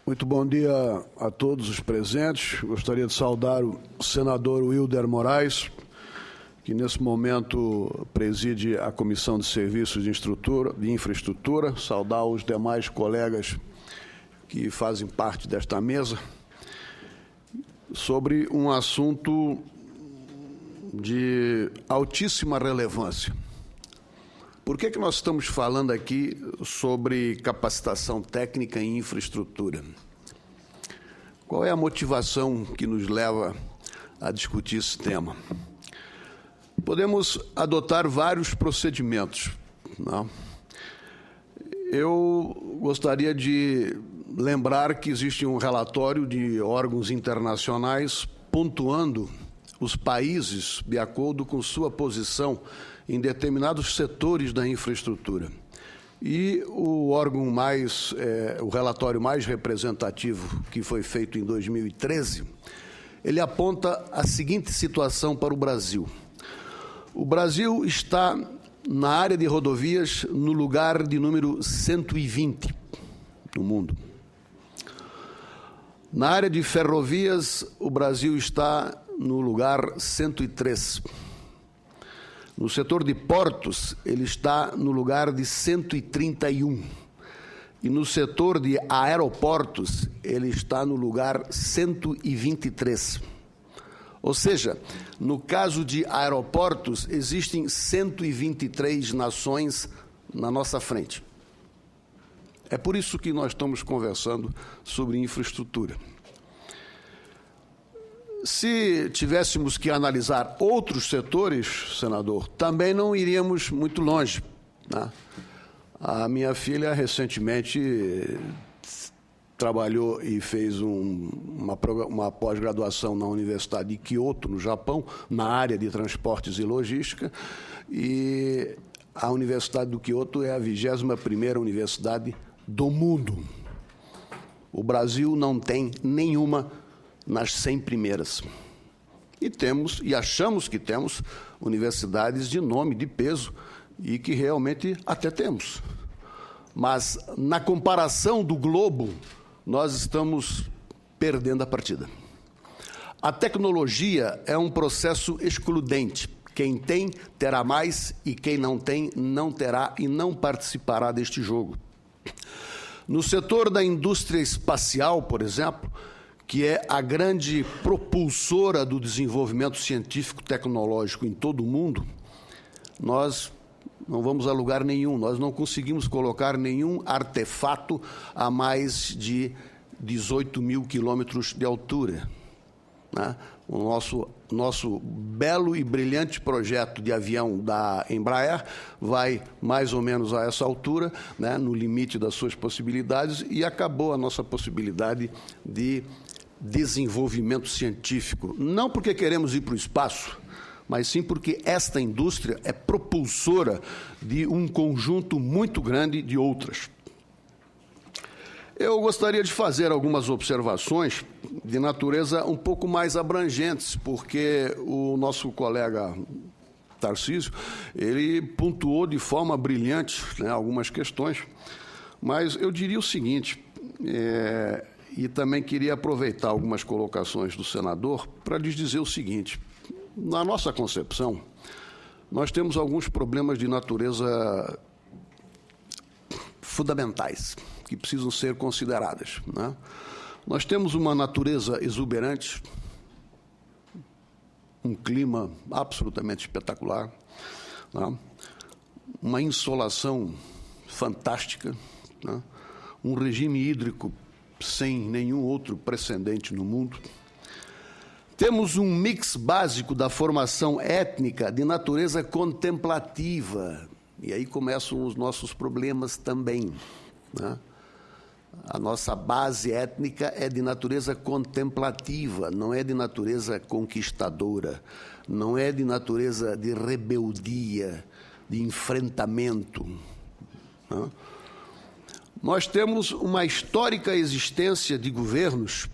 Muito bom dia a todos os presentes. Gostaria de saudar o senador Wilder Moraes, que nesse momento preside a Comissão de Serviços de Infraestrutura, saudar os demais colegas que fazem parte desta mesa, sobre um assunto de altíssima relevância. Por que nós estamos falando aqui sobre capacitação técnica em infraestrutura? Qual é a motivação que nos leva a discutir esse tema? Podemos adotar vários procedimentos, não? Eu gostaria de lembrar que existe um relatório de órgãos internacionais pontuando os países de acordo com sua posição em determinados setores da infraestrutura. E o o relatório mais representativo, que foi feito em 2013, ele aponta a seguinte situação para o Brasil. O Brasil está, na área de rodovias, no lugar de número 120 no mundo. Na área de ferrovias, o Brasil está no lugar 103. No setor de portos, ele está no lugar de 131. E no setor de aeroportos, ele está no lugar 123. Ou seja, no caso de aeroportos, existem 123 nações na nossa frente. É por isso que nós estamos conversando sobre infraestrutura. Se tivéssemos que analisar outros setores, senador, também não iríamos muito longe, né? A minha filha recentemente trabalhou e fez uma pós-graduação na Universidade de Kyoto, no Japão, na área de transportes e logística, e a Universidade do Kyoto é a 21ª universidade do mundo. O Brasil não tem nenhuma nas 100 primeiras. E achamos que temos universidades de nome, de peso, e que realmente até temos. Mas, na comparação do globo, nós estamos perdendo a partida. A tecnologia é um processo excludente. Quem tem, terá mais, e quem não tem, não terá e não participará deste jogo. No setor da indústria espacial, por exemplo, que é a grande propulsora do desenvolvimento científico-tecnológico em todo o mundo, nós não vamos a lugar nenhum, nós não conseguimos colocar nenhum artefato a mais de 18 mil quilômetros de altura, né? O nosso belo e brilhante projeto de avião da Embraer vai mais ou menos a essa altura, né, no limite das suas possibilidades, e acabou a nossa possibilidade de desenvolvimento científico. Não porque queremos ir para o espaço, mas sim porque esta indústria é propulsora de um conjunto muito grande de outras. Eu gostaria de fazer algumas observações de natureza um pouco mais abrangentes, porque o nosso colega Tarcísio, ele pontuou de forma brilhante, né, algumas questões, mas eu diria o seguinte, e também queria aproveitar algumas colocações do senador para lhes dizer o seguinte: na nossa concepção, nós temos alguns problemas de natureza fundamentais que precisam ser consideradas, né? Nós temos uma natureza exuberante, um clima absolutamente espetacular, né? Uma insolação fantástica, né? Um regime hídrico sem nenhum outro precedente no mundo. Temos um mix básico da formação étnica de natureza contemplativa, e aí começam os nossos problemas também, né? A nossa base étnica é de natureza contemplativa, não é de natureza conquistadora, não é de natureza de rebeldia, de enfrentamento, né? Nós temos uma histórica existência de governos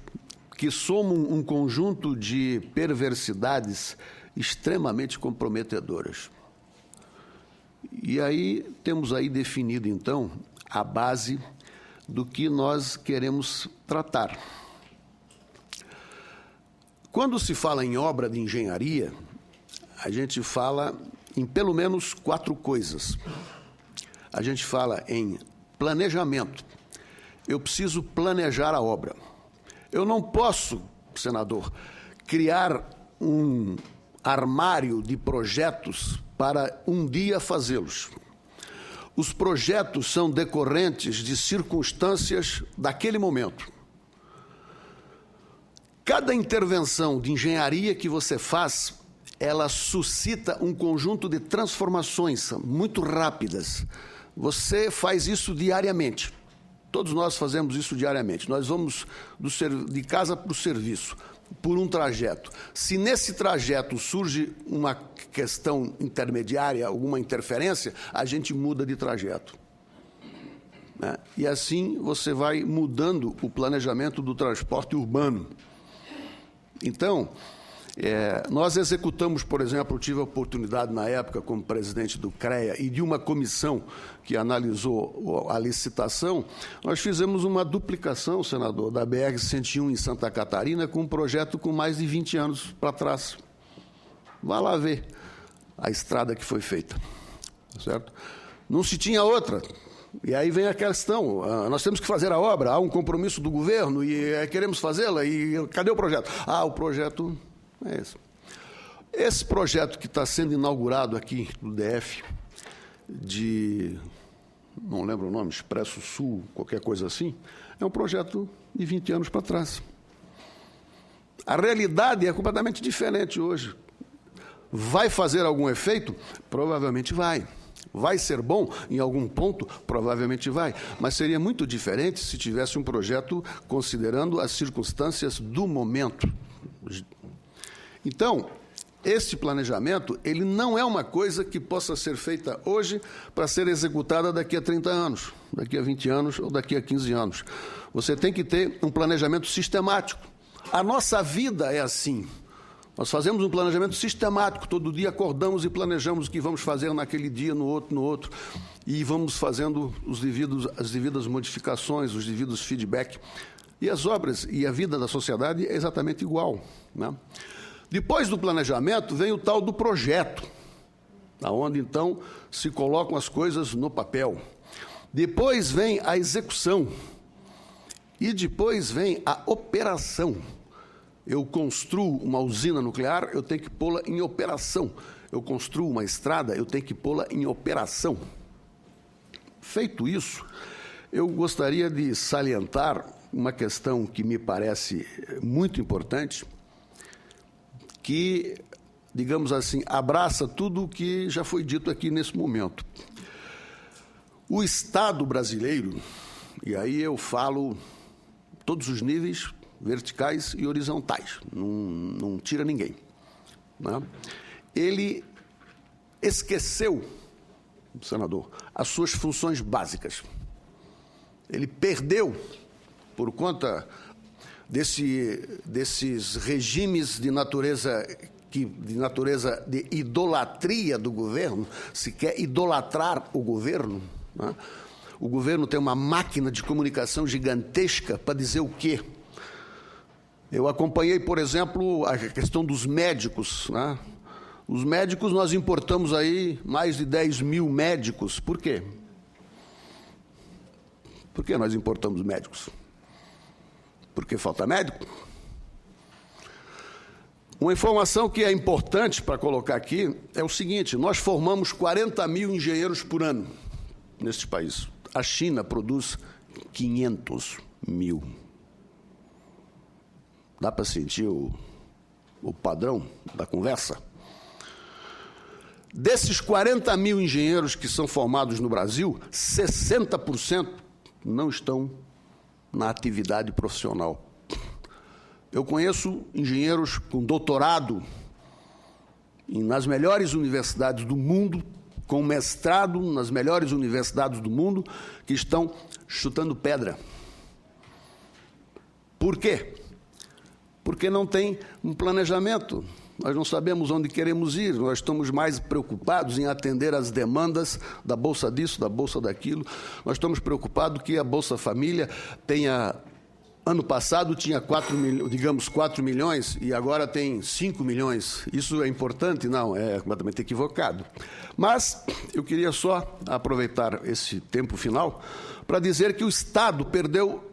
que somam um conjunto de perversidades extremamente comprometedoras. E aí temos aí definido, então, a base do que nós queremos tratar. Quando se fala em obra de engenharia, a gente fala em pelo menos 4 coisas. A gente fala em planejamento. Eu preciso planejar a obra. Eu não posso, senador, criar um armário de projetos para um dia fazê-los. Os projetos são decorrentes de circunstâncias daquele momento. Cada intervenção de engenharia que você faz, ela suscita um conjunto de transformações muito rápidas. Você faz isso diariamente. Todos nós fazemos isso diariamente. Nós vamos de casa para o serviço, por um trajeto. Se nesse trajeto surge uma questão intermediária, alguma interferência, a gente muda de trajeto. Né? E assim você vai mudando o planejamento do transporte urbano. Então, nós executamos, por exemplo, eu tive a oportunidade na época como presidente do CREA e de uma comissão que analisou a licitação, nós fizemos uma duplicação, senador, da BR-101 em Santa Catarina com um projeto com mais de 20 anos para trás. Vá lá ver a estrada que foi feita, certo? Não se tinha outra. E aí vem a questão, nós temos que fazer a obra, há um compromisso do governo e queremos fazê-la, e cadê o projeto? O projeto é esse. Esse projeto que está sendo inaugurado aqui no DF, não lembro o nome, Expresso Sul, qualquer coisa assim, é um projeto de 20 anos para trás. A realidade é completamente diferente hoje. Vai fazer algum efeito? Provavelmente vai. Vai ser bom em algum ponto? Provavelmente vai. Mas seria muito diferente se tivesse um projeto considerando as circunstâncias do momento. Então, esse planejamento, ele não é uma coisa que possa ser feita hoje para ser executada daqui a 30 anos, daqui a 20 anos ou daqui a 15 anos. Você tem que ter um planejamento sistemático. A nossa vida é assim. Nós fazemos um planejamento sistemático, todo dia acordamos e planejamos o que vamos fazer naquele dia, no outro, e vamos fazendo as devidas modificações, os devidos feedback. E as obras e a vida da sociedade é exatamente igual, né? Depois do planejamento vem o tal do projeto, onde então se colocam as coisas no papel. Depois vem a execução e depois vem a operação. Eu construo uma usina nuclear, eu tenho que pô-la em operação. Eu construo uma estrada, eu tenho que pô-la em operação. Feito isso, eu gostaria de salientar uma questão que me parece muito importante, que, digamos assim, abraça tudo o que já foi dito aqui nesse momento. O Estado brasileiro, e aí eu falo todos os níveis, verticais e horizontais, não tira ninguém, né? Ele esqueceu, senador, as suas funções básicas. Ele perdeu, por conta desses regimes de natureza de idolatria do governo, se quer idolatrar o governo, né? O governo tem uma máquina de comunicação gigantesca para dizer o quê? Eu acompanhei, por exemplo, a questão dos médicos, né? Os médicos, nós importamos aí mais de 10 mil médicos. Por quê? Por que nós importamos médicos? Porque falta médico? Uma informação que é importante para colocar aqui é o seguinte: nós formamos 40 mil engenheiros por ano neste país. A China produz 500 mil. Dá para sentir o padrão da conversa? Desses 40 mil engenheiros que são formados no Brasil, 60% não estão na atividade profissional. Eu conheço engenheiros com doutorado nas melhores universidades do mundo, com mestrado nas melhores universidades do mundo, que estão chutando pedra. Por quê? Porque não tem um planejamento. nós não sabemos onde queremos ir, nós estamos mais preocupados em atender às demandas da Bolsa disso, da Bolsa daquilo. Nós estamos preocupados que a Bolsa Família tenha... Ano passado tinha 4 milhões e agora tem 5 milhões. Isso é importante? Não, é completamente equivocado. Mas eu queria só aproveitar esse tempo final para dizer que o Estado perdeu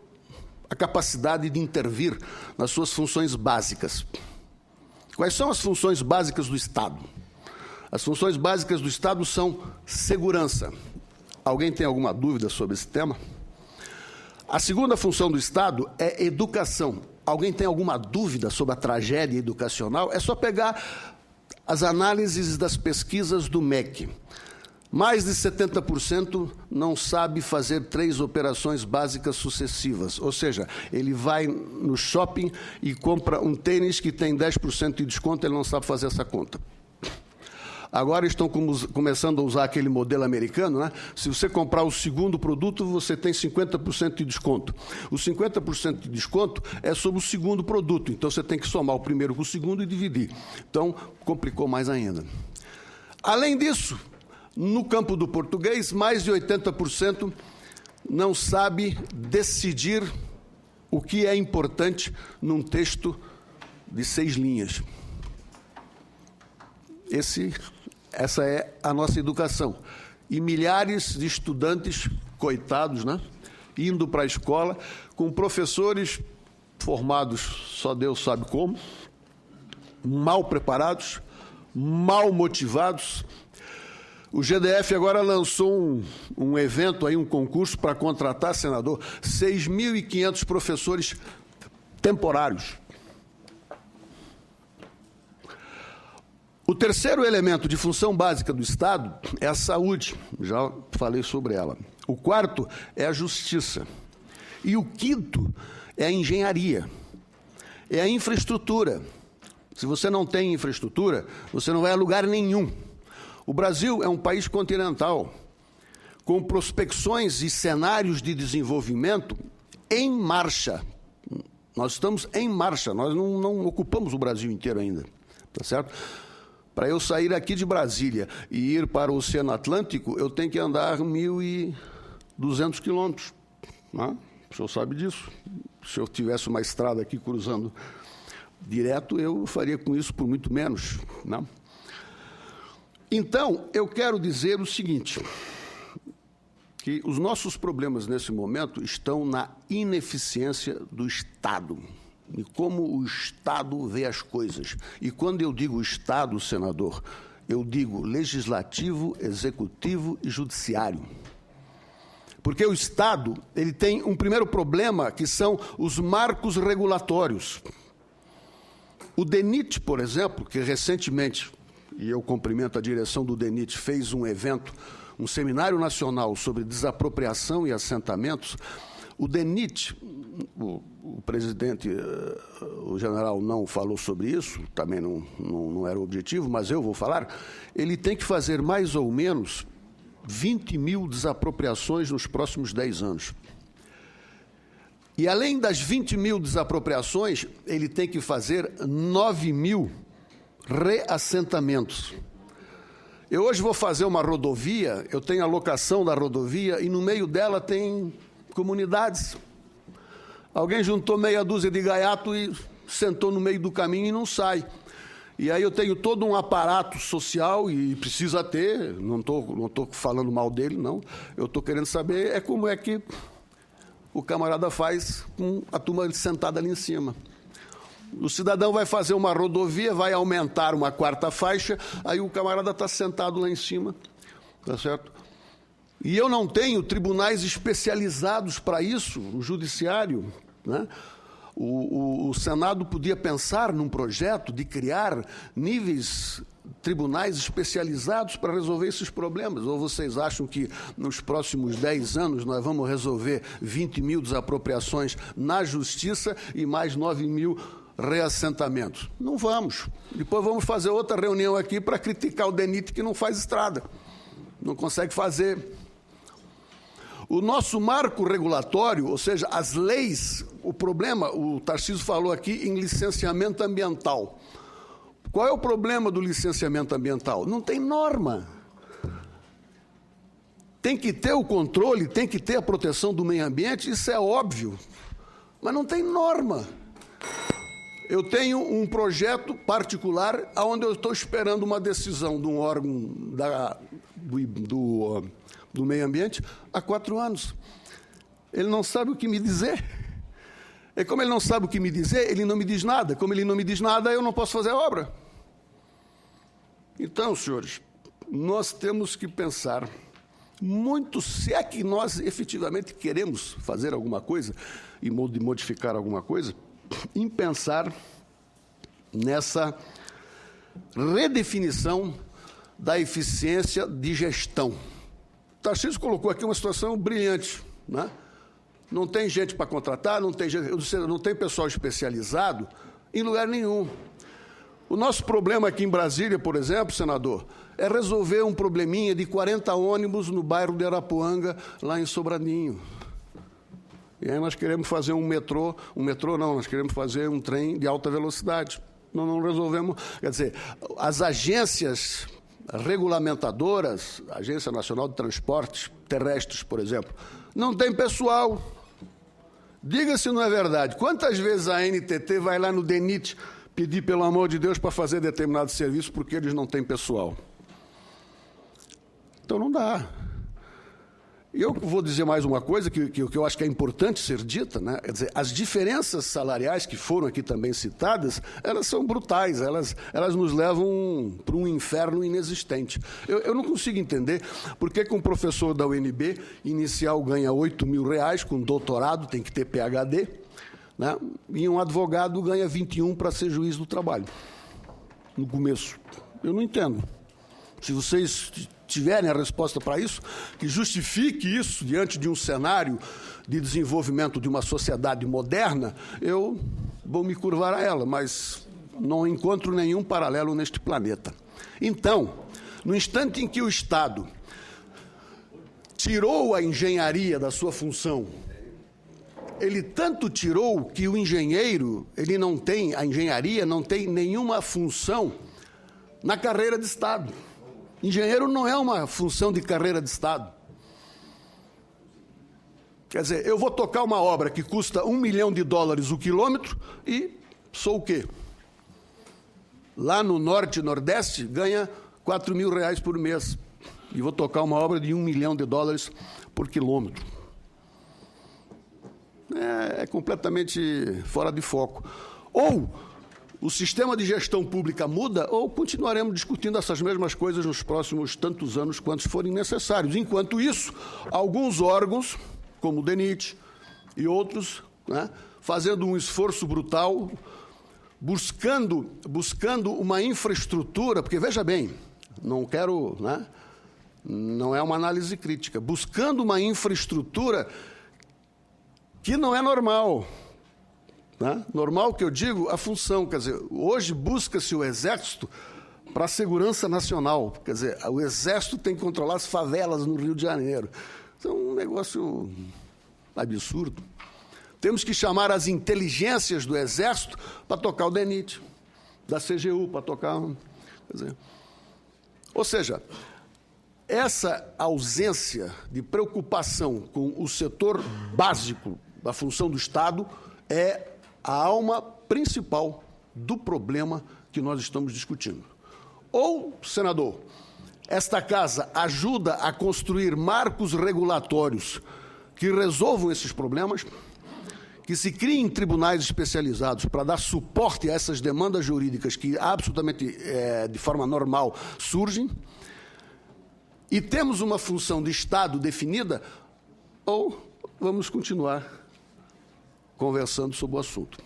a capacidade de intervir nas suas funções básicas. Quais são as funções básicas do Estado? As funções básicas do Estado são segurança. Alguém tem alguma dúvida sobre esse tema? A segunda função do Estado é educação. Alguém tem alguma dúvida sobre a tragédia educacional? É só pegar as análises das pesquisas do MEC. Mais de 70% não sabe fazer 3 operações básicas sucessivas. Ou seja, ele vai no shopping e compra um tênis que tem 10% de desconto, ele não sabe fazer essa conta. Agora estão começando a usar aquele modelo americano, né? Se você comprar o segundo produto, você tem 50% de desconto. O 50% de desconto é sobre o segundo produto, então você tem que somar o primeiro com o segundo e dividir. Então, complicou mais ainda. Além disso, no campo do português, mais de 80% não sabe decidir o que é importante num texto de 6 linhas. Essa é a nossa educação. E milhares de estudantes, coitados, né, indo para a escola, com professores formados, só Deus sabe como, mal preparados, mal motivados. O GDF agora lançou um evento, aí, um concurso para contratar, senador, 6.500 professores temporários. O terceiro elemento de função básica do Estado é a saúde, já falei sobre ela. O quarto é a justiça. E o quinto é a engenharia, é a infraestrutura. Se você não tem infraestrutura, você não vai a lugar nenhum. O Brasil é um país continental, com prospecções e cenários de desenvolvimento em marcha. Nós estamos em marcha, nós não ocupamos o Brasil inteiro ainda, tá certo? Para eu sair aqui de Brasília e ir para o Oceano Atlântico, eu tenho que andar 1.200 quilômetros. Né? O senhor sabe disso. Se eu tivesse uma estrada aqui cruzando direto, eu faria com isso por muito menos. Né? Então, eu quero dizer o seguinte, que os nossos problemas nesse momento estão na ineficiência do Estado. E como o Estado vê as coisas. E quando eu digo Estado, senador, eu digo legislativo, executivo e judiciário. Porque o Estado, ele tem um primeiro problema, que são os marcos regulatórios. O DENIT, por exemplo, que recentemente, e eu cumprimento a direção do DENIT, fez um evento, um seminário nacional sobre desapropriação e assentamentos. O DENIT, o presidente, o general não falou sobre isso, também não era o objetivo, mas eu vou falar, ele tem que fazer mais ou menos 20 mil desapropriações nos próximos 10 anos. E além das 20 mil desapropriações, ele tem que fazer 9 mil reassentamentos. Eu hoje vou fazer uma rodovia, eu tenho a locação da rodovia e no meio dela tem comunidades. Alguém juntou meia dúzia de gaiato e sentou no meio do caminho e não sai. E aí eu tenho todo um aparato social e precisa ter, não tô falando mal dele, não. Eu estou querendo saber como é que o camarada faz com a turma sentada ali em cima. O cidadão vai fazer uma rodovia, vai aumentar uma 4ª faixa, aí o camarada está sentado lá em cima, tá certo? E eu não tenho tribunais especializados para isso, o judiciário, né? O Senado podia pensar num projeto de criar tribunais especializados para resolver esses problemas. Ou vocês acham que nos próximos 10 anos nós vamos resolver 20 mil desapropriações na Justiça e mais 9 mil reassentamentos? Não vamos. Depois vamos fazer outra reunião aqui para criticar o DENIT que não faz estrada, não consegue fazer. O nosso marco regulatório, ou seja, as leis, o problema, o Tarcísio falou aqui em licenciamento ambiental. Qual é o problema do licenciamento ambiental? Não tem norma. Tem que ter o controle, tem que ter a proteção do meio ambiente, isso é óbvio, mas não tem norma. Eu tenho um projeto particular onde eu estou esperando uma decisão de um órgão do meio ambiente há 4 anos. Ele não sabe o que me dizer. E como ele não sabe o que me dizer, ele não me diz nada. Como ele não me diz nada, eu não posso fazer a obra. Então, senhores, nós temos que pensar muito, se é que nós efetivamente queremos fazer alguma coisa e modificar alguma coisa, em pensar nessa redefinição da eficiência de gestão. Tarcísio colocou aqui uma situação brilhante, né? Não tem gente para contratar, não tem pessoal especializado em lugar nenhum. O nosso problema aqui em Brasília, por exemplo, senador, é resolver um probleminha de 40 ônibus no bairro de Arapuanga, lá em Sobradinho. E aí nós queremos fazer nós queremos fazer um trem de alta velocidade. Nós não resolvemos, quer dizer, as agências regulamentadoras, a Agência Nacional de Transportes Terrestres, por exemplo, não tem pessoal. Diga se não é verdade. Quantas vezes a NTT vai lá no DENIT pedir, pelo amor de Deus, para fazer determinado serviço porque eles não têm pessoal? Então não dá. E eu vou dizer mais uma coisa que eu acho que é importante ser dita, né? Quer dizer, as diferenças salariais que foram aqui também citadas, elas são brutais, elas nos levam para um inferno inexistente. Eu não consigo entender por que um professor da UNB inicial ganha R$8.000, com doutorado, tem que ter PhD, né? E um advogado ganha 21 para ser juiz do trabalho, no começo. Eu não entendo. Se vocês tiverem a resposta para isso, que justifique isso diante de um cenário de desenvolvimento de uma sociedade moderna, eu vou me curvar a ela, mas não encontro nenhum paralelo neste planeta. Então, no instante em que o Estado tirou a engenharia da sua função, ele tanto tirou que o engenheiro, a engenharia não tem nenhuma função na carreira de Estado. Engenheiro não é uma função de carreira de Estado. Quer dizer, eu vou tocar uma obra que custa $1 milhão o quilômetro e sou o quê? Lá no Norte e Nordeste ganha R$4.000 por mês. E vou tocar uma obra de $1 milhão por quilômetro. É completamente fora de foco. Ou o sistema de gestão pública muda, ou continuaremos discutindo essas mesmas coisas nos próximos tantos anos quantos forem necessários. Enquanto isso, alguns órgãos, como o DENIT e outros, né, fazendo um esforço brutal, buscando uma infraestrutura, porque, veja bem, não é uma análise crítica, buscando uma infraestrutura que não é normal. Né? Normal que eu digo, a função, quer dizer, hoje busca-se o Exército para a segurança nacional, quer dizer, o Exército tem que controlar as favelas no Rio de Janeiro. Isso é um negócio absurdo. Temos que chamar as inteligências do Exército para tocar o DENIT, da CGU para tocar... Quer dizer, ou seja, essa ausência de preocupação com o setor básico da função do Estado é a alma principal do problema que nós estamos discutindo. Ou, senador, esta casa ajuda a construir marcos regulatórios que resolvam esses problemas, que se criem tribunais especializados para dar suporte a essas demandas jurídicas que absolutamente, de forma normal, surgem, e temos uma função de Estado definida, ou vamos continuar conversando sobre o assunto.